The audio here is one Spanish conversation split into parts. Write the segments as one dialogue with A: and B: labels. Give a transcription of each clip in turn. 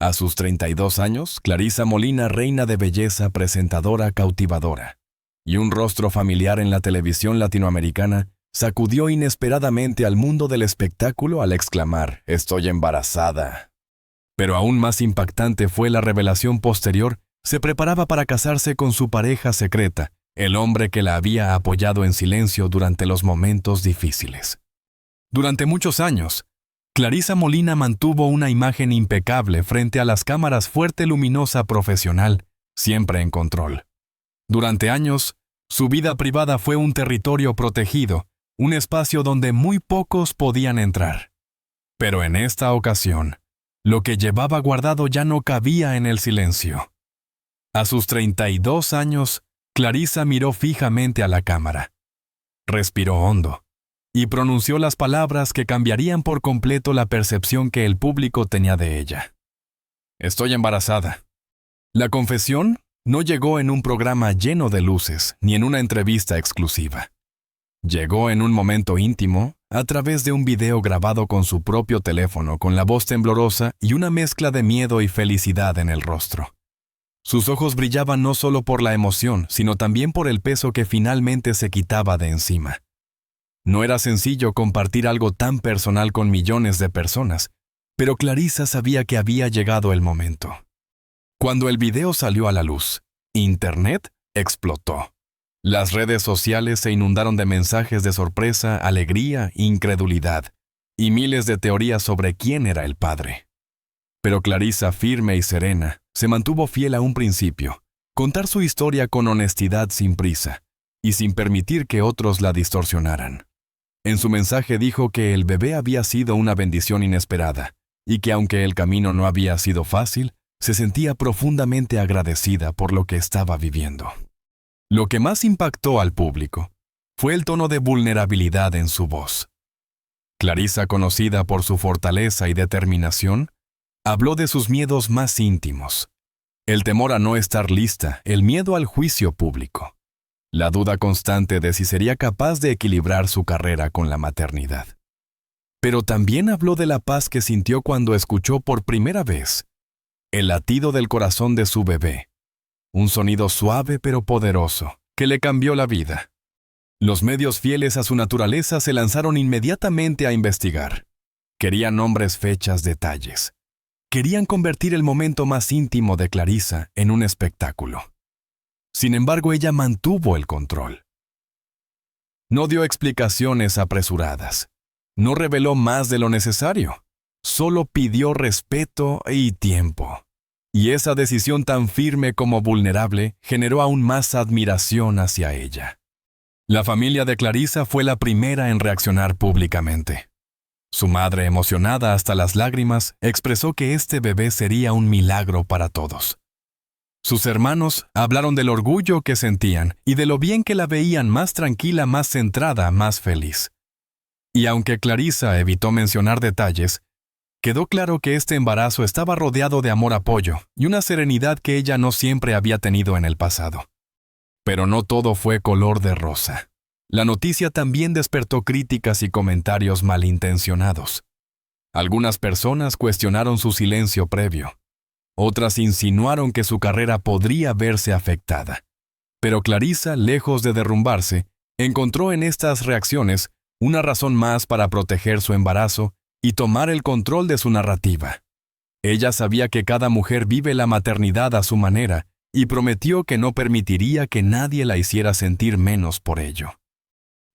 A: A sus 32 años, Clarisa Molina, reina de belleza, presentadora cautivadora, y un rostro familiar en la televisión latinoamericana, sacudió inesperadamente al mundo del espectáculo al exclamar: «Estoy embarazada». Pero aún más impactante fue la revelación posterior. Se preparaba para casarse con su pareja secreta, el hombre que la había apoyado en silencio durante los momentos difíciles. Durante muchos años, Clarisa Molina mantuvo una imagen impecable frente a las cámaras, fuerte, luminosa, profesional, siempre en control. Durante años, su vida privada fue un territorio protegido, un espacio donde muy pocos podían entrar. Pero en esta ocasión, lo que llevaba guardado ya no cabía en el silencio. A sus 32 años, Clarisa miró fijamente a la cámara. Respiró hondo y pronunció las palabras que cambiarían por completo la percepción que el público tenía de ella. «Estoy embarazada». La confesión no llegó en un programa lleno de luces ni en una entrevista exclusiva. Llegó en un momento íntimo, a través de un video grabado con su propio teléfono, con la voz temblorosa y una mezcla de miedo y felicidad en el rostro. Sus ojos brillaban no solo por la emoción, sino también por el peso que finalmente se quitaba de encima. No era sencillo compartir algo tan personal con millones de personas, pero Clarisa sabía que había llegado el momento. Cuando el video salió a la luz, Internet explotó. Las redes sociales se inundaron de mensajes de sorpresa, alegría, incredulidad, y miles de teorías sobre quién era el padre. Pero Clarisa, firme y serena, se mantuvo fiel a un principio: contar su historia con honestidad, sin prisa, y sin permitir que otros la distorsionaran. En su mensaje dijo que el bebé había sido una bendición inesperada, y que aunque el camino no había sido fácil, se sentía profundamente agradecida por lo que estaba viviendo. Lo que más impactó al público fue el tono de vulnerabilidad en su voz. Clarisa, conocida por su fortaleza y determinación, habló de sus miedos más íntimos: el temor a no estar lista, el miedo al juicio público, la duda constante de si sería capaz de equilibrar su carrera con la maternidad. Pero también habló de la paz que sintió cuando escuchó por primera vez el latido del corazón de su bebé, un sonido suave pero poderoso que le cambió la vida. Los medios, fieles a su naturaleza, se lanzaron inmediatamente a investigar. Querían nombres, fechas, detalles. Querían convertir el momento más íntimo de Clarisa en un espectáculo. Sin embargo, ella mantuvo el control. No dio explicaciones apresuradas. No reveló más de lo necesario. Solo pidió respeto y tiempo. Y esa decisión, tan firme como vulnerable, generó aún más admiración hacia ella. La familia de Clarisa fue la primera en reaccionar públicamente. Su madre, emocionada hasta las lágrimas, expresó que este bebé sería un milagro para todos. Sus hermanos hablaron del orgullo que sentían y de lo bien que la veían, más tranquila, más centrada, más feliz. Y aunque Clarisa evitó mencionar detalles, quedó claro que este embarazo estaba rodeado de amor, apoyo y una serenidad que ella no siempre había tenido en el pasado. Pero no todo fue color de rosa. La noticia también despertó críticas y comentarios malintencionados. Algunas personas cuestionaron su silencio previo. Otras insinuaron que su carrera podría verse afectada. Pero Clarisa, lejos de derrumbarse, encontró en estas reacciones una razón más para proteger su embarazo y tomar el control de su narrativa. Ella sabía que cada mujer vive la maternidad a su manera y prometió que no permitiría que nadie la hiciera sentir menos por ello.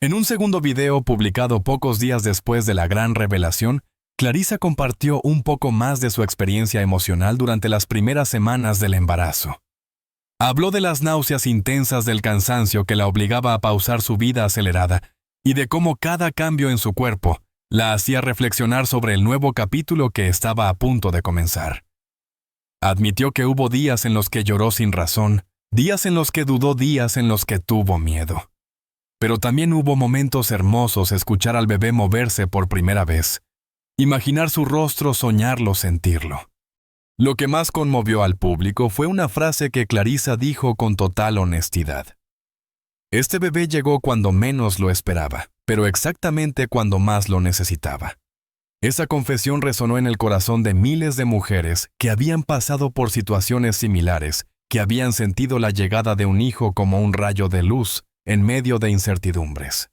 A: En un segundo video publicado pocos días después de la gran revelación, Clarisa compartió un poco más de su experiencia emocional durante las primeras semanas del embarazo. Habló de las náuseas intensas, del cansancio que la obligaba a pausar su vida acelerada y de cómo cada cambio en su cuerpo la hacía reflexionar sobre el nuevo capítulo que estaba a punto de comenzar. Admitió que hubo días en los que lloró sin razón, días en los que dudó, días en los que tuvo miedo. Pero también hubo momentos hermosos: escuchar al bebé moverse por primera vez, imaginar su rostro, soñarlo, sentirlo. Lo que más conmovió al público fue una frase que Clarisa dijo con total honestidad. Este bebé llegó cuando menos lo esperaba, pero exactamente cuando más lo necesitaba. Esa confesión resonó en el corazón de miles de mujeres que habían pasado por situaciones similares, que habían sentido la llegada de un hijo como un rayo de luz en medio de incertidumbres.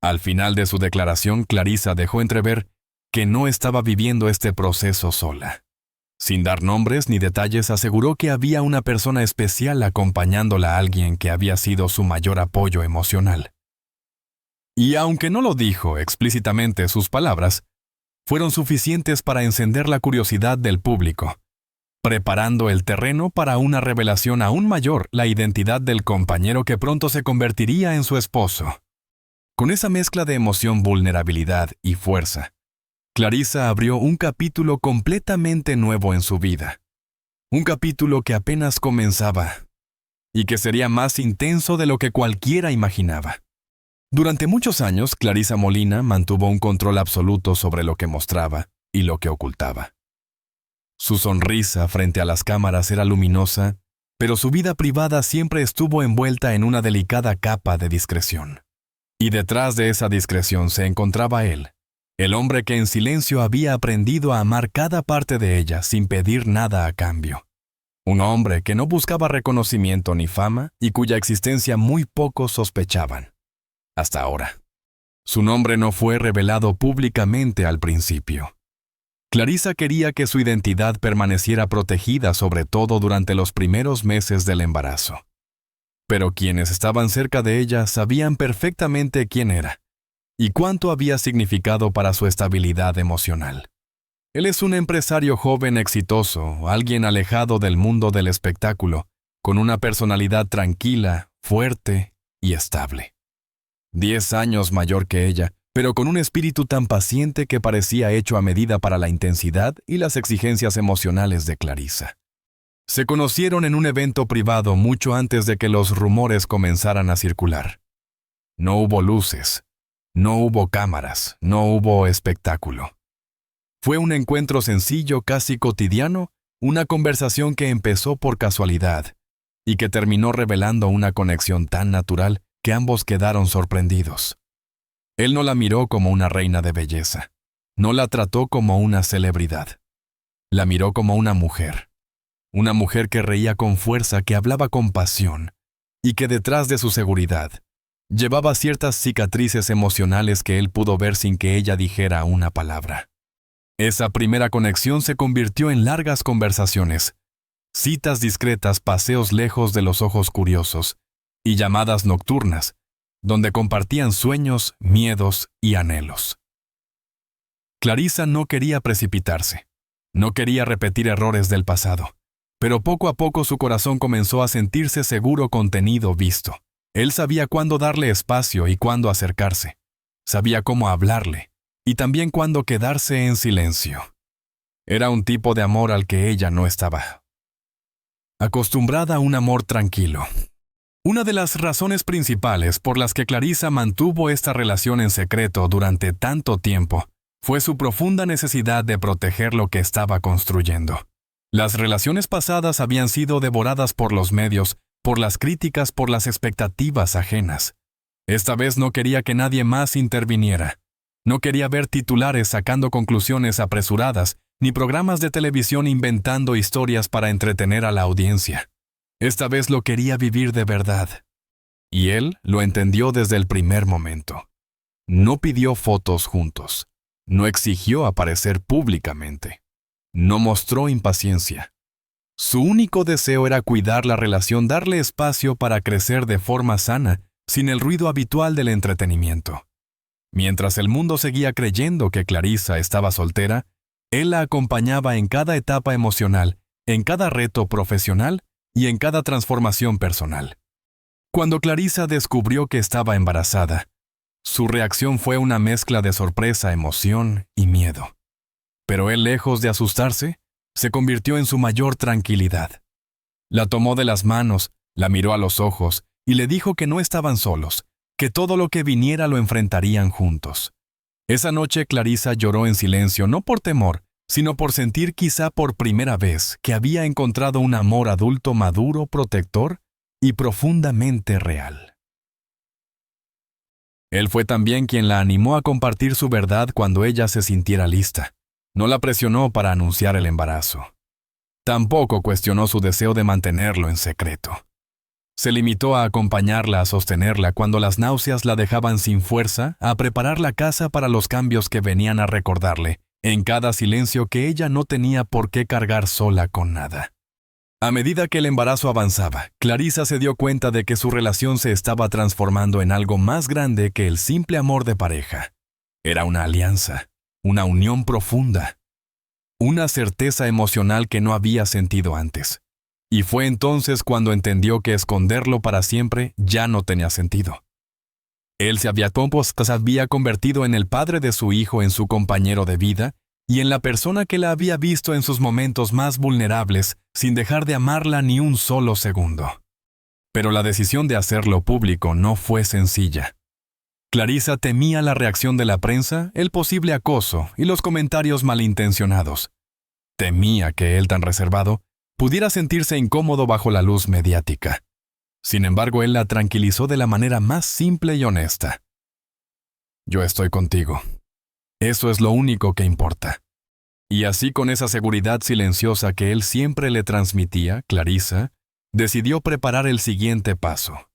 A: Al final de su declaración, Clarissa dejó entrever que no estaba viviendo este proceso sola. Sin dar nombres ni detalles, aseguró que había una persona especial acompañándola a alguien que había sido su mayor apoyo emocional. Y aunque no lo dijo explícitamente, sus palabras fueron suficientes para encender la curiosidad del público, preparando el terreno para una revelación aún mayor, la identidad del compañero que pronto se convertiría en su esposo. Con esa mezcla de emoción, vulnerabilidad y fuerza, Clarissa abrió un capítulo completamente nuevo en su vida. Un capítulo que apenas comenzaba y que sería más intenso de lo que cualquiera imaginaba. Durante muchos años, Clarissa Molina mantuvo un control absoluto sobre lo que mostraba y lo que ocultaba. Su sonrisa frente a las cámaras era luminosa, pero su vida privada siempre estuvo envuelta en una delicada capa de discreción. Y detrás de esa discreción se encontraba él, el hombre que en silencio había aprendido a amar cada parte de ella sin pedir nada a cambio. Un hombre que no buscaba reconocimiento ni fama y cuya existencia muy pocos sospechaban. Hasta ahora. Su nombre no fue revelado públicamente al principio. Clarissa quería que su identidad permaneciera protegida, sobre todo durante los primeros meses del embarazo. Pero quienes estaban cerca de ella sabían perfectamente quién era y cuánto había significado para su estabilidad emocional. Él es un empresario joven exitoso, alguien alejado del mundo del espectáculo, con una personalidad tranquila, fuerte y estable. 10 años mayor que ella, pero con un espíritu tan paciente que parecía hecho a medida para la intensidad y las exigencias emocionales de Clarissa. Se conocieron en un evento privado mucho antes de que los rumores comenzaran a circular. No hubo luces, no hubo cámaras, no hubo espectáculo. Fue un encuentro sencillo, casi cotidiano, una conversación que empezó por casualidad y que terminó revelando una conexión tan natural que ambos quedaron sorprendidos. Él no la miró como una reina de belleza, no la trató como una celebridad. La miró como una mujer que reía con fuerza, que hablaba con pasión, y que detrás de su seguridad llevaba ciertas cicatrices emocionales que él pudo ver sin que ella dijera una palabra. Esa primera conexión se convirtió en largas conversaciones, citas discretas, paseos lejos de los ojos curiosos, y llamadas nocturnas, donde compartían sueños, miedos y anhelos. Clarissa no quería precipitarse, no quería repetir errores del pasado, pero poco a poco su corazón comenzó a sentirse seguro, contenido, visto. Él sabía cuándo darle espacio y cuándo acercarse, sabía cómo hablarle, y también cuándo quedarse en silencio. Era un tipo de amor al que ella no estaba acostumbrada, a un amor tranquilo. Una de las razones principales por las que Clarissa mantuvo esta relación en secreto durante tanto tiempo fue su profunda necesidad de proteger lo que estaba construyendo. Las relaciones pasadas habían sido devoradas por los medios, por las críticas, por las expectativas ajenas. Esta vez no quería que nadie más interviniera. No quería ver titulares sacando conclusiones apresuradas, ni programas de televisión inventando historias para entretener a la audiencia. Esta vez lo quería vivir de verdad. Y él lo entendió desde el primer momento. No pidió fotos juntos. No exigió aparecer públicamente. No mostró impaciencia. Su único deseo era cuidar la relación, darle espacio para crecer de forma sana, sin el ruido habitual del entretenimiento. Mientras el mundo seguía creyendo que Clarissa estaba soltera, él la acompañaba en cada etapa emocional, en cada reto profesional y en cada transformación personal. Cuando Clarissa descubrió que estaba embarazada, su reacción fue una mezcla de sorpresa, emoción y miedo. Pero él, lejos de asustarse, se convirtió en su mayor tranquilidad. La tomó de las manos, la miró a los ojos y le dijo que no estaban solos, que todo lo que viniera lo enfrentarían juntos. Esa noche Clarissa lloró en silencio, no por temor, sino por sentir quizá por primera vez que había encontrado un amor adulto maduro, protector y profundamente real. Él fue también quien la animó a compartir su verdad cuando ella se sintiera lista. No la presionó para anunciar el embarazo. Tampoco cuestionó su deseo de mantenerlo en secreto. Se limitó a acompañarla a sostenerla cuando las náuseas la dejaban sin fuerza, a preparar la casa para los cambios que venían a recordarle, en cada silencio, que ella no tenía por qué cargar sola con nada. A medida que el embarazo avanzaba, Clarissa se dio cuenta de que su relación se estaba transformando en algo más grande que el simple amor de pareja. Era una alianza, una unión profunda, una certeza emocional que no había sentido antes. Y fue entonces cuando entendió que esconderlo para siempre ya no tenía sentido. Él se había convertido en el padre de su hijo, en su compañero de vida, y en la persona que la había visto en sus momentos más vulnerables, sin dejar de amarla ni un solo segundo. Pero la decisión de hacerlo público no fue sencilla. Clarissa temía la reacción de la prensa, el posible acoso y los comentarios malintencionados. Temía que él, tan reservado, pudiera sentirse incómodo bajo la luz mediática. Sin embargo, él la tranquilizó de la manera más simple y honesta. Yo estoy contigo. Eso es lo único que importa. Y así, con esa seguridad silenciosa que él siempre le transmitía, Clarissa decidió preparar el siguiente paso.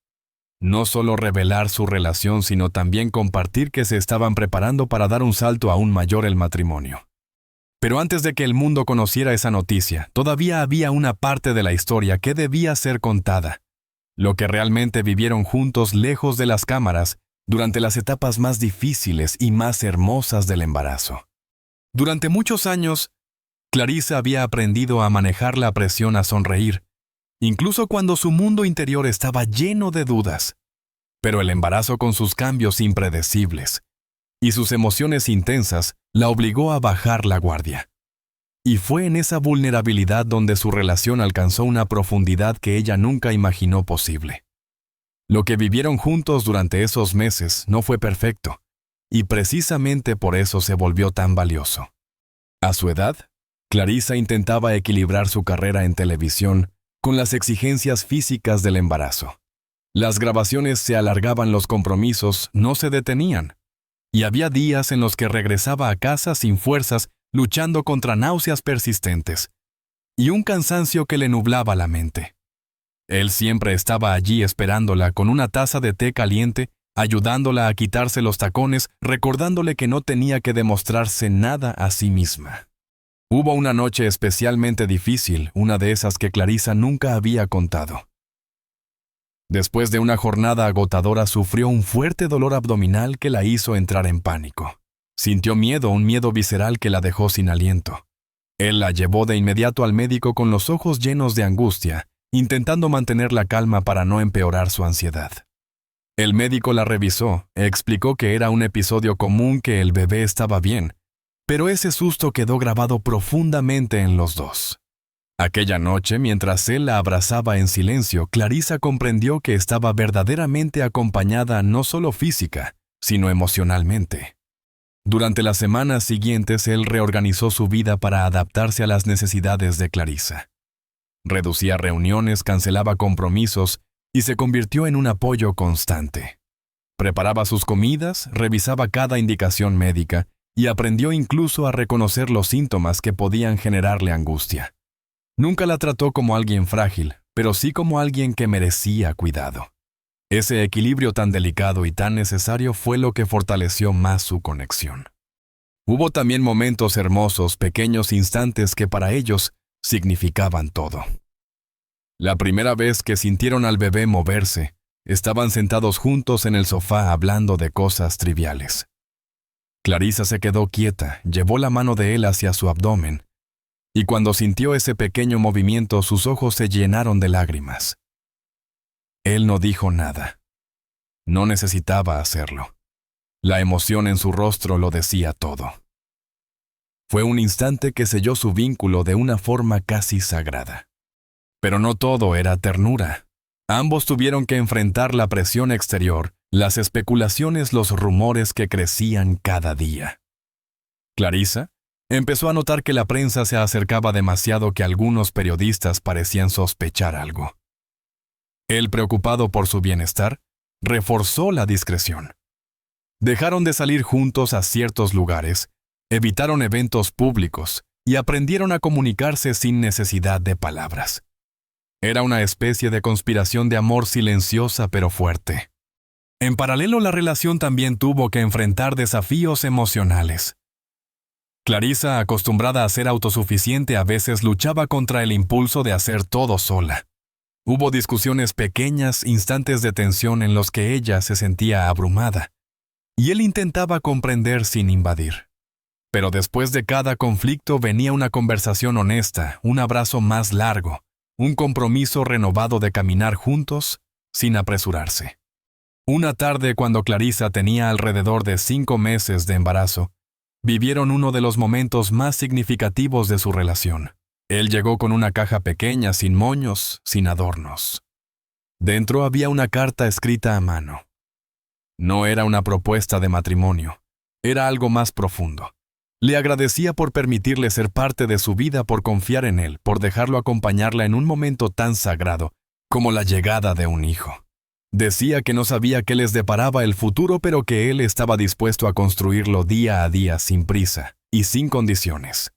A: No solo revelar su relación, sino también compartir que se estaban preparando para dar un salto aún mayor, el matrimonio. Pero antes de que el mundo conociera esa noticia, todavía había una parte de la historia que debía ser contada. Lo que realmente vivieron juntos lejos de las cámaras durante las etapas más difíciles y más hermosas del embarazo. Durante muchos años, Clarissa había aprendido a manejar la presión, a sonreír, incluso cuando su mundo interior estaba lleno de dudas. Pero el embarazo, con sus cambios impredecibles y sus emociones intensas, la obligó a bajar la guardia. Y fue en esa vulnerabilidad donde su relación alcanzó una profundidad que ella nunca imaginó posible. Lo que vivieron juntos durante esos meses no fue perfecto, y precisamente por eso se volvió tan valioso. A su edad, Clarissa intentaba equilibrar su carrera en televisión con las exigencias físicas del embarazo. Las grabaciones se alargaban, los compromisos no se detenían, y había días en los que regresaba a casa sin fuerzas, luchando contra náuseas persistentes y un cansancio que le nublaba la mente. Él siempre estaba allí esperándola con una taza de té caliente, ayudándola a quitarse los tacones, recordándole que no tenía que demostrarse nada a sí misma. Hubo una noche especialmente difícil, una de esas que Clarissa nunca había contado. Después de una jornada agotadora, sufrió un fuerte dolor abdominal que la hizo entrar en pánico. Sintió miedo, un miedo visceral que la dejó sin aliento. Él la llevó de inmediato al médico con los ojos llenos de angustia, intentando mantener la calma para no empeorar su ansiedad. El médico la revisó, explicó que era un episodio común, que el bebé estaba bien, pero ese susto quedó grabado profundamente en los dos. Aquella noche, mientras él la abrazaba en silencio, Clarissa comprendió que estaba verdaderamente acompañada, no solo física, sino emocionalmente. Durante las semanas siguientes, él reorganizó su vida para adaptarse a las necesidades de Clarissa. Reducía reuniones, cancelaba compromisos y se convirtió en un apoyo constante. Preparaba sus comidas, revisaba cada indicación médica y aprendió incluso a reconocer los síntomas que podían generarle angustia. Nunca la trató como alguien frágil, pero sí como alguien que merecía cuidado. Ese equilibrio tan delicado y tan necesario fue lo que fortaleció más su conexión. Hubo también momentos hermosos, pequeños instantes que para ellos significaban todo. La primera vez que sintieron al bebé moverse, estaban sentados juntos en el sofá hablando de cosas triviales. Clarissa se quedó quieta, llevó la mano de él hacia su abdomen, y cuando sintió ese pequeño movimiento, sus ojos se llenaron de lágrimas. Él no dijo nada. No necesitaba hacerlo. La emoción en su rostro lo decía todo. Fue un instante que selló su vínculo de una forma casi sagrada. Pero no todo era ternura. Ambos tuvieron que enfrentar la presión exterior, las especulaciones, los rumores que crecían cada día. Clarissa empezó a notar que la prensa se acercaba demasiado, que algunos periodistas parecían sospechar algo. Él, preocupado por su bienestar, reforzó la discreción. Dejaron de salir juntos a ciertos lugares, evitaron eventos públicos y aprendieron a comunicarse sin necesidad de palabras. Era una especie de conspiración de amor silenciosa pero fuerte. En paralelo, la relación también tuvo que enfrentar desafíos emocionales. Clarisa, acostumbrada a ser autosuficiente, a veces luchaba contra el impulso de hacer todo sola. Hubo discusiones pequeñas, instantes de tensión en los que ella se sentía abrumada, y él intentaba comprender sin invadir. Pero después de cada conflicto venía una conversación honesta, un abrazo más largo, un compromiso renovado de caminar juntos sin apresurarse. Una tarde, cuando Clarisa tenía alrededor de 5 meses de embarazo, vivieron uno de los momentos más significativos de su relación. Él llegó con una caja pequeña, sin moños, sin adornos. Dentro había una carta escrita a mano. No era una propuesta de matrimonio, era algo más profundo. Le agradecía por permitirle ser parte de su vida, por confiar en él, por dejarlo acompañarla en un momento tan sagrado como la llegada de un hijo. Decía que no sabía qué les deparaba el futuro, pero que él estaba dispuesto a construirlo día a día sin prisa y sin condiciones.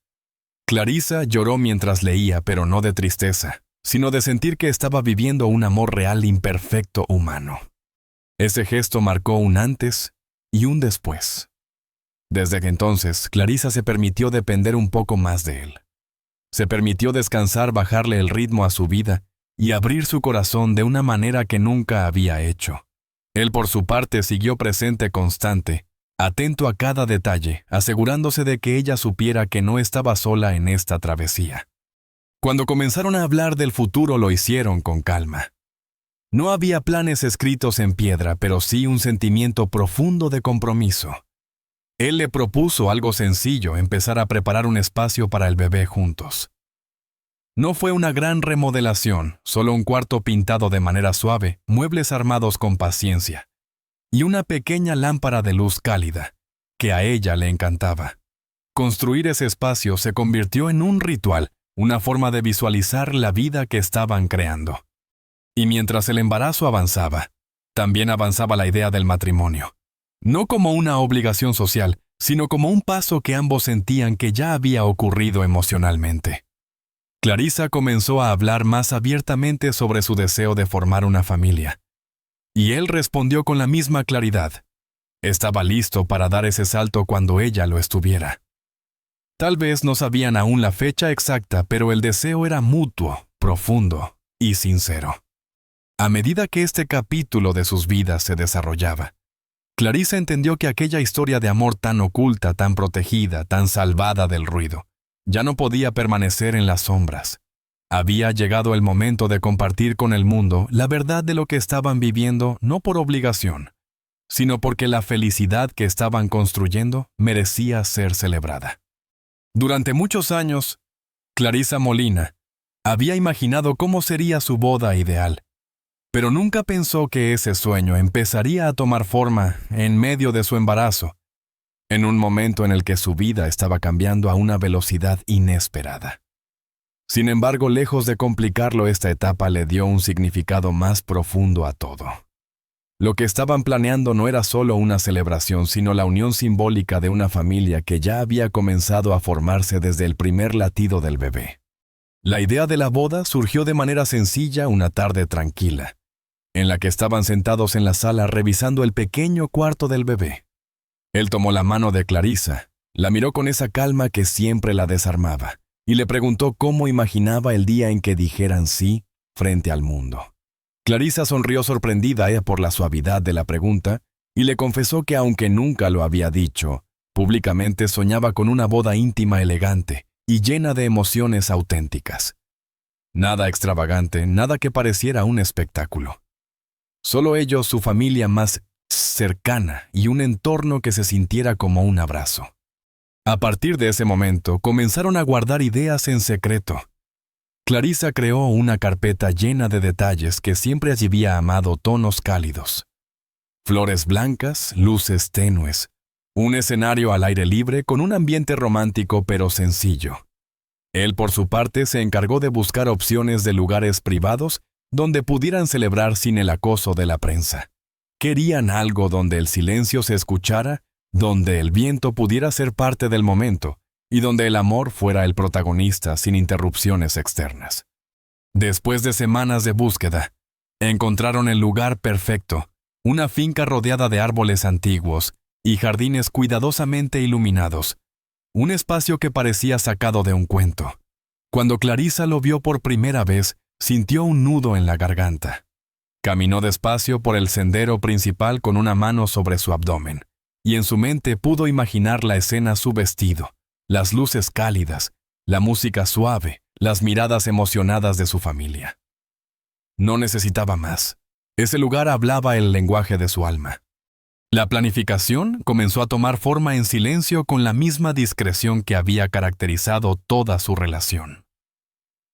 A: Clarisa lloró mientras leía, pero no de tristeza, sino de sentir que estaba viviendo un amor real, imperfecto, humano. Ese gesto marcó un antes y un después. Desde que entonces, Clarisa se permitió depender un poco más de él. Se permitió descansar, bajarle el ritmo a su vida y abrir su corazón de una manera que nunca había hecho. Él, por su parte, siguió presente, constante, atento a cada detalle, asegurándose de que ella supiera que no estaba sola en esta travesía. Cuando comenzaron a hablar del futuro, lo hicieron con calma. No había planes escritos en piedra, pero sí un sentimiento profundo de compromiso. Él le propuso algo sencillo: empezar a preparar un espacio para el bebé juntos. No fue una gran remodelación, solo un cuarto pintado de manera suave, muebles armados con paciencia, y una pequeña lámpara de luz cálida, que a ella le encantaba. Construir ese espacio se convirtió en un ritual, una forma de visualizar la vida que estaban creando. Y mientras el embarazo avanzaba, también avanzaba la idea del matrimonio. No como una obligación social, sino como un paso que ambos sentían que ya había ocurrido emocionalmente. Clarisa comenzó a hablar más abiertamente sobre su deseo de formar una familia. Y él respondió con la misma claridad. Estaba listo para dar ese salto cuando ella lo estuviera. Tal vez no sabían aún la fecha exacta, pero el deseo era mutuo, profundo y sincero. A medida que este capítulo de sus vidas se desarrollaba, Clarisa entendió que aquella historia de amor tan oculta, tan protegida, tan salvada del ruido, ya no podía permanecer en las sombras. Había llegado el momento de compartir con el mundo la verdad de lo que estaban viviendo, no por obligación, sino porque la felicidad que estaban construyendo merecía ser celebrada. Durante muchos años, Clarisa Molina había imaginado cómo sería su boda ideal, pero nunca pensó que ese sueño empezaría a tomar forma en medio de su embarazo, en un momento en el que su vida estaba cambiando a una velocidad inesperada. Sin embargo, lejos de complicarlo, esta etapa le dio un significado más profundo a todo. Lo que estaban planeando no era solo una celebración, sino la unión simbólica de una familia que ya había comenzado a formarse desde el primer latido del bebé. La idea de la boda surgió de manera sencilla una tarde tranquila, en la que estaban sentados en la sala revisando el pequeño cuarto del bebé. Él tomó la mano de Clarisa, la miró con esa calma que siempre la desarmaba, y le preguntó cómo imaginaba el día en que dijeran sí frente al mundo. Clarisa sonrió sorprendida por la suavidad de la pregunta y le confesó que, aunque nunca lo había dicho, públicamente soñaba con una boda íntima, elegante y llena de emociones auténticas. Nada extravagante, nada que pareciera un espectáculo. Solo ellos, su familia más cercana y un entorno que se sintiera como un abrazo. A partir de ese momento, comenzaron a guardar ideas en secreto. Clarisa creó una carpeta llena de detalles que siempre había amado: tonos cálidos, flores blancas, luces tenues, un escenario al aire libre con un ambiente romántico pero sencillo. Él, por su parte, se encargó de buscar opciones de lugares privados donde pudieran celebrar sin el acoso de la prensa. Querían algo donde el silencio se escuchara, donde el viento pudiera ser parte del momento y donde el amor fuera el protagonista sin interrupciones externas. Después de semanas de búsqueda, encontraron el lugar perfecto, una finca rodeada de árboles antiguos y jardines cuidadosamente iluminados, un espacio que parecía sacado de un cuento. Cuando Clarisa lo vio por primera vez, sintió un nudo en la garganta. Caminó despacio por el sendero principal con una mano sobre su abdomen, y en su mente pudo imaginar la escena: su vestido, las luces cálidas, la música suave, las miradas emocionadas de su familia. No necesitaba más. Ese lugar hablaba el lenguaje de su alma. La planificación comenzó a tomar forma en silencio con la misma discreción que había caracterizado toda su relación.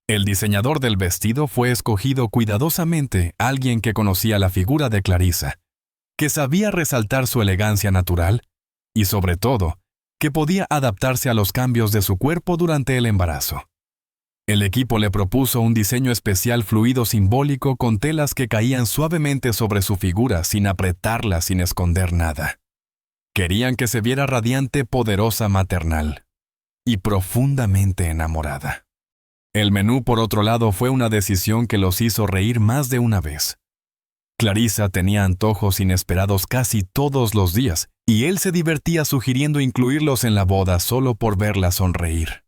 A: El diseñador del vestido fue escogido cuidadosamente, alguien que conocía la figura de Clarisa, que sabía resaltar su elegancia natural y, sobre todo, que podía adaptarse a los cambios de su cuerpo durante el embarazo. El equipo le propuso un diseño especial fluido simbólico con telas que caían suavemente sobre su figura sin apretarla, sin esconder nada. Querían que se viera radiante, poderosa, maternal y profundamente enamorada. El menú, por otro lado, fue una decisión que los hizo reír más de una vez. Clarisa tenía antojos inesperados casi todos los días, y él se divertía sugiriendo incluirlos en la boda solo por verla sonreír.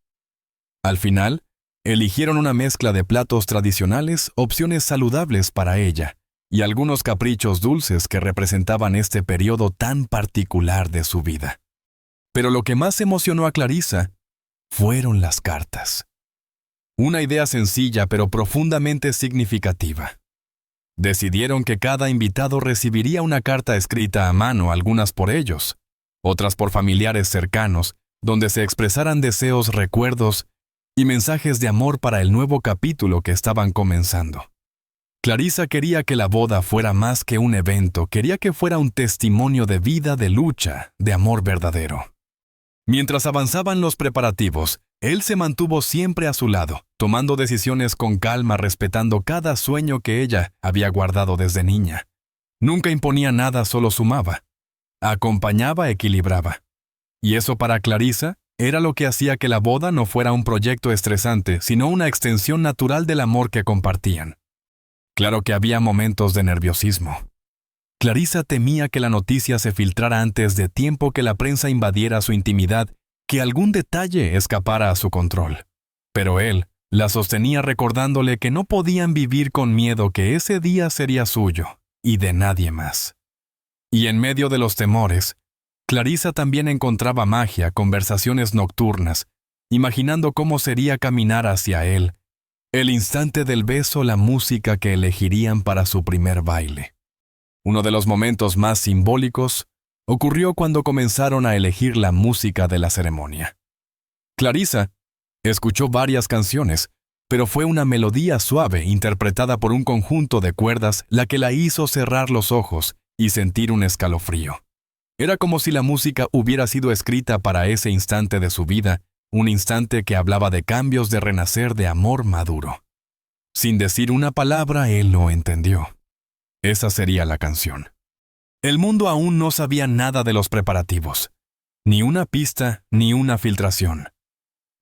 A: Al final, eligieron una mezcla de platos tradicionales, opciones saludables para ella, y algunos caprichos dulces que representaban este periodo tan particular de su vida. Pero lo que más emocionó a Clarisa fueron las cartas. Una idea sencilla pero profundamente significativa. Decidieron que cada invitado recibiría una carta escrita a mano, algunas por ellos, otras por familiares cercanos, donde se expresaran deseos, recuerdos y mensajes de amor para el nuevo capítulo que estaban comenzando. Clarisa quería que la boda fuera más que un evento, quería que fuera un testimonio de vida, de lucha, de amor verdadero. Mientras avanzaban los preparativos, él se mantuvo siempre a su lado, tomando decisiones con calma, respetando cada sueño que ella había guardado desde niña. Nunca imponía nada, solo sumaba. Acompañaba, equilibraba. Y eso para Clarisa era lo que hacía que la boda no fuera un proyecto estresante, sino una extensión natural del amor que compartían. Claro que había momentos de nerviosismo. Clarisa temía que la noticia se filtrara antes de tiempo, que la prensa invadiera su intimidad, que algún detalle escapara a su control. Pero él la sostenía, recordándole que no podían vivir con miedo, que ese día sería suyo y de nadie más. Y en medio de los temores, Clarisa también encontraba magia, conversaciones nocturnas, imaginando cómo sería caminar hacia él, el instante del beso, la música que elegirían para su primer baile. Uno de los momentos más simbólicos ocurrió cuando comenzaron a elegir la música de la ceremonia. Clarisa escuchó varias canciones, pero fue una melodía suave interpretada por un conjunto de cuerdas la que la hizo cerrar los ojos y sentir un escalofrío. Era como si la música hubiera sido escrita para ese instante de su vida, un instante que hablaba de cambios, de renacer, de amor maduro. Sin decir una palabra, él lo entendió. Esa sería la canción. El mundo aún no sabía nada de los preparativos. Ni una pista, ni una filtración.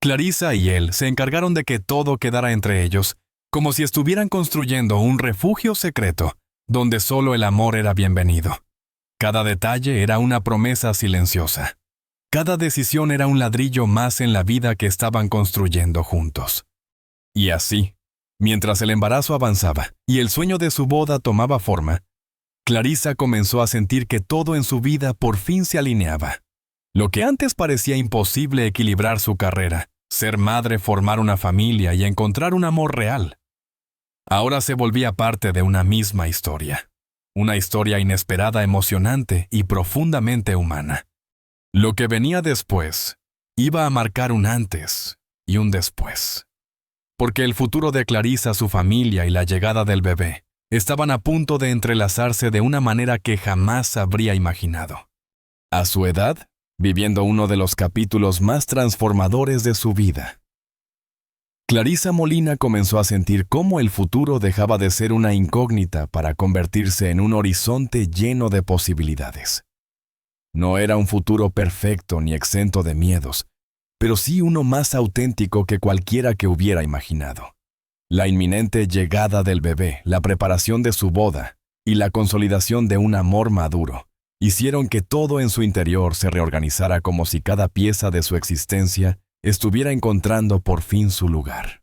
A: Clarisa y él se encargaron de que todo quedara entre ellos, como si estuvieran construyendo un refugio secreto, donde solo el amor era bienvenido. Cada detalle era una promesa silenciosa. Cada decisión era un ladrillo más en la vida que estaban construyendo juntos. Y así, mientras el embarazo avanzaba y el sueño de su boda tomaba forma, Clarisa comenzó a sentir que todo en su vida por fin se alineaba. Lo que antes parecía imposible: equilibrar su carrera, ser madre, formar una familia y encontrar un amor real, ahora se volvía parte de una misma historia. Una historia inesperada, emocionante y profundamente humana. Lo que venía después iba a marcar un antes y un después. Porque el futuro de Clarisa, su familia y la llegada del bebé estaban a punto de entrelazarse de una manera que jamás habría imaginado. A su edad, viviendo uno de los capítulos más transformadores de su vida. Clarisa Molina comenzó a sentir cómo el futuro dejaba de ser una incógnita para convertirse en un horizonte lleno de posibilidades. No era un futuro perfecto ni exento de miedos, pero sí uno más auténtico que cualquiera que hubiera imaginado. La inminente llegada del bebé, la preparación de su boda y la consolidación de un amor maduro hicieron que todo en su interior se reorganizara como si cada pieza de su existencia estuviera encontrando por fin su lugar.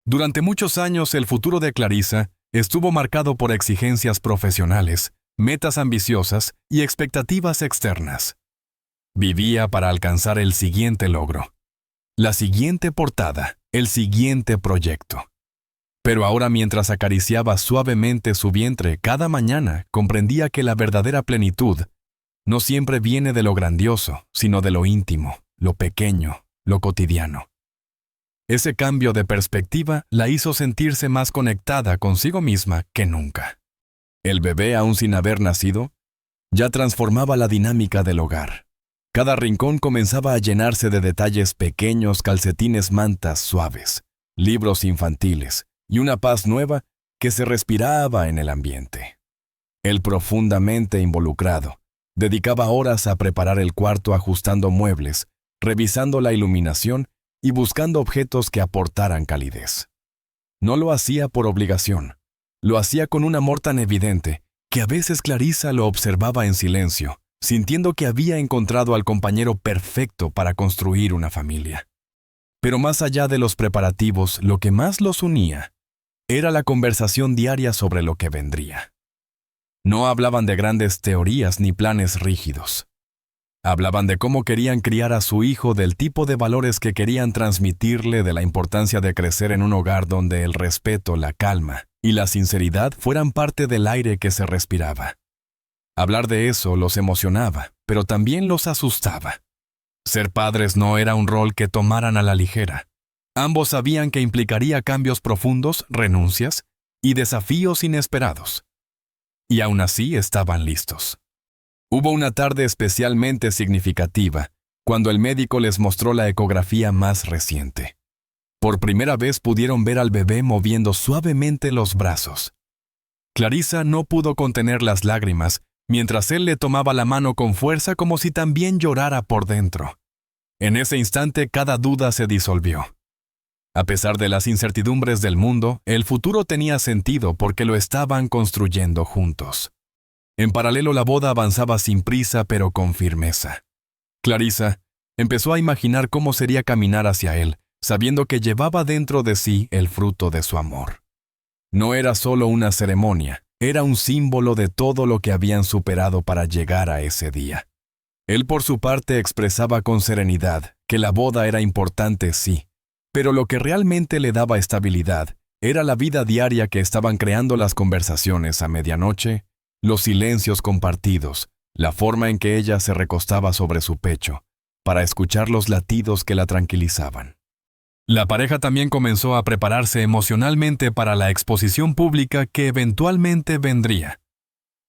A: Durante muchos años el futuro de Clarisa estuvo marcado por exigencias profesionales, metas ambiciosas y expectativas externas. Vivía para alcanzar el siguiente logro, la siguiente portada, el siguiente proyecto. Pero ahora, mientras acariciaba suavemente su vientre cada mañana, comprendía que la verdadera plenitud no siempre viene de lo grandioso, sino de lo íntimo, lo pequeño, lo cotidiano. Ese cambio de perspectiva la hizo sentirse más conectada consigo misma que nunca. El bebé, aún sin haber nacido, ya transformaba la dinámica del hogar. Cada rincón comenzaba a llenarse de detalles pequeños, calcetines, mantas suaves, libros infantiles y una paz nueva que se respiraba en el ambiente. Él, profundamente involucrado, dedicaba horas a preparar el cuarto ajustando muebles, revisando la iluminación y buscando objetos que aportaran calidez. No lo hacía por obligación, lo hacía con un amor tan evidente que a veces Clarisa lo observaba en silencio, sintiendo que había encontrado al compañero perfecto para construir una familia. Pero más allá de los preparativos, lo que más los unía era la conversación diaria sobre lo que vendría. No hablaban de grandes teorías ni planes rígidos. Hablaban de cómo querían criar a su hijo, del tipo de valores que querían transmitirle, de la importancia de crecer en un hogar donde el respeto, la calma y la sinceridad fueran parte del aire que se respiraba. Hablar de eso los emocionaba, pero también los asustaba. Ser padres no era un rol que tomaran a la ligera. Ambos sabían que implicaría cambios profundos, renuncias y desafíos inesperados. Y aún así estaban listos. Hubo una tarde especialmente significativa, cuando el médico les mostró la ecografía más reciente. Por primera vez pudieron ver al bebé moviendo suavemente los brazos. Clarisa no pudo contener las lágrimas, mientras él le tomaba la mano con fuerza como si también llorara por dentro. En ese instante cada duda se disolvió. A pesar de las incertidumbres del mundo, el futuro tenía sentido porque lo estaban construyendo juntos. En paralelo, la boda avanzaba sin prisa pero con firmeza. Clarisa empezó a imaginar cómo sería caminar hacia él, sabiendo que llevaba dentro de sí el fruto de su amor. No era solo una ceremonia, era un símbolo de todo lo que habían superado para llegar a ese día. Él, por su parte, expresaba con serenidad que la boda era importante, sí, pero lo que realmente le daba estabilidad era la vida diaria que estaban creando, las conversaciones a medianoche, los silencios compartidos, la forma en que ella se recostaba sobre su pecho, para escuchar los latidos que la tranquilizaban. La pareja también comenzó a prepararse emocionalmente para la exposición pública que eventualmente vendría.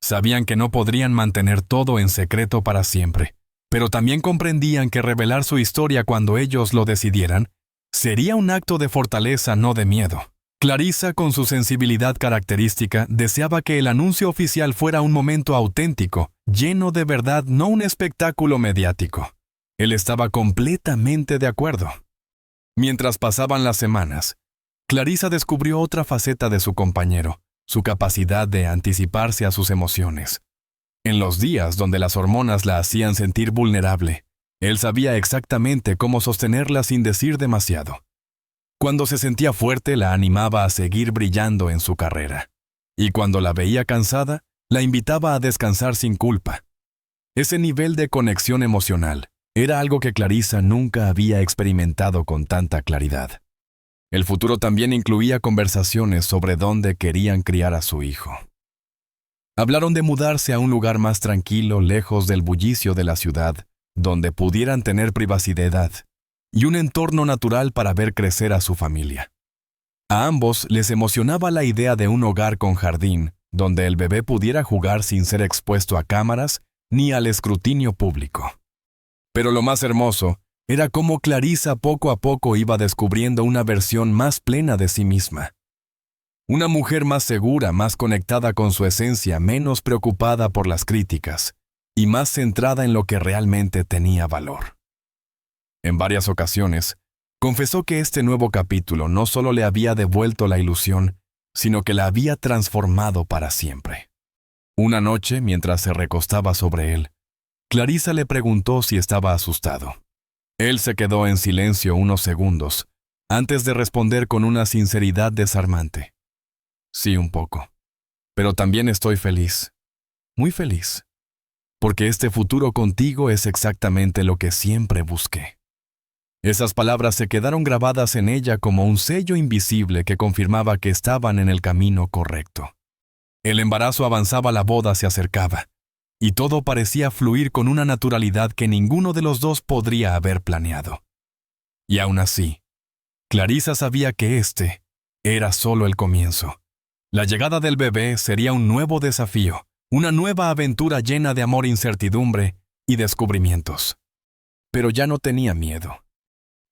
A: Sabían que no podrían mantener todo en secreto para siempre, pero también comprendían que revelar su historia cuando ellos lo decidieran sería un acto de fortaleza, no de miedo. Clarisa, con su sensibilidad característica, deseaba que el anuncio oficial fuera un momento auténtico, lleno de verdad, no un espectáculo mediático. Él estaba completamente de acuerdo. Mientras pasaban las semanas, Clarisa descubrió otra faceta de su compañero, su capacidad de anticiparse a sus emociones. En los días donde las hormonas la hacían sentir vulnerable, él sabía exactamente cómo sostenerla sin decir demasiado. Cuando se sentía fuerte, la animaba a seguir brillando en su carrera. Y cuando la veía cansada, la invitaba a descansar sin culpa. Ese nivel de conexión emocional era algo que Clarisa nunca había experimentado con tanta claridad. El futuro también incluía conversaciones sobre dónde querían criar a su hijo. Hablaron de mudarse a un lugar más tranquilo, lejos del bullicio de la ciudad, donde pudieran tener privacidad y un entorno natural para ver crecer a su familia. A ambos les emocionaba la idea de un hogar con jardín, donde el bebé pudiera jugar sin ser expuesto a cámaras ni al escrutinio público. Pero lo más hermoso Era como Clarisa poco a poco iba descubriendo una versión más plena de sí misma. Una mujer más segura, más conectada con su esencia, menos preocupada por las críticas y más centrada en lo que realmente tenía valor. En varias ocasiones, confesó que este nuevo capítulo no solo le había devuelto la ilusión, sino que la había transformado para siempre. Una noche, mientras se recostaba sobre él, Clarisa le preguntó si estaba asustado. Él se quedó en silencio unos segundos, antes de responder con una sinceridad desarmante. Sí, un poco. Pero también estoy feliz, muy feliz, porque este futuro contigo es exactamente lo que siempre busqué. Esas palabras se quedaron grabadas en ella como un sello invisible que confirmaba que estaban en el camino correcto. El embarazo avanzaba, la boda se acercaba, y todo parecía fluir con una naturalidad que ninguno de los dos podría haber planeado. Y aún así, Clarisa sabía que este era solo el comienzo. La llegada del bebé sería un nuevo desafío, una nueva aventura llena de amor, incertidumbre y descubrimientos. Pero ya no tenía miedo,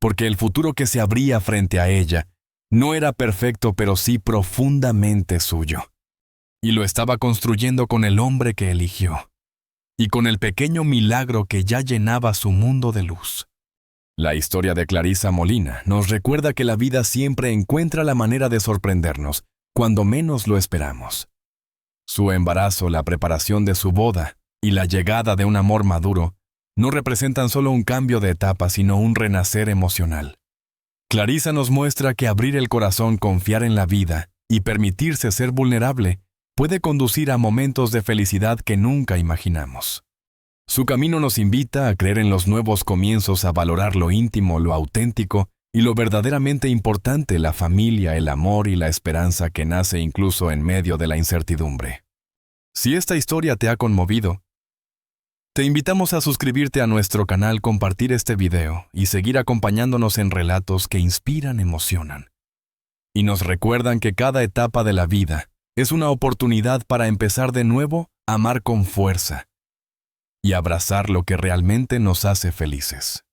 A: porque el futuro que se abría frente a ella no era perfecto, pero sí profundamente suyo. Y lo estaba construyendo con el hombre que eligió, y con el pequeño milagro que ya llenaba su mundo de luz. La historia de Clarisa Molina nos recuerda que la vida siempre encuentra la manera de sorprendernos cuando menos lo esperamos. Su embarazo, la preparación de su boda y la llegada de un amor maduro no representan solo un cambio de etapa, sino un renacer emocional. Clarisa nos muestra que abrir el corazón, confiar en la vida y permitirse ser vulnerable puede conducir a momentos de felicidad que nunca imaginamos. Su camino nos invita a creer en los nuevos comienzos, a valorar lo íntimo, lo auténtico y lo verdaderamente importante, la familia, el amor y la esperanza que nace incluso en medio de la incertidumbre. Si esta historia te ha conmovido, te invitamos a suscribirte a nuestro canal, compartir este video y seguir acompañándonos en relatos que inspiran, emocionan y nos recuerdan que cada etapa de la vida es una oportunidad para empezar de nuevo, amar con fuerza y abrazar lo que realmente nos hace felices.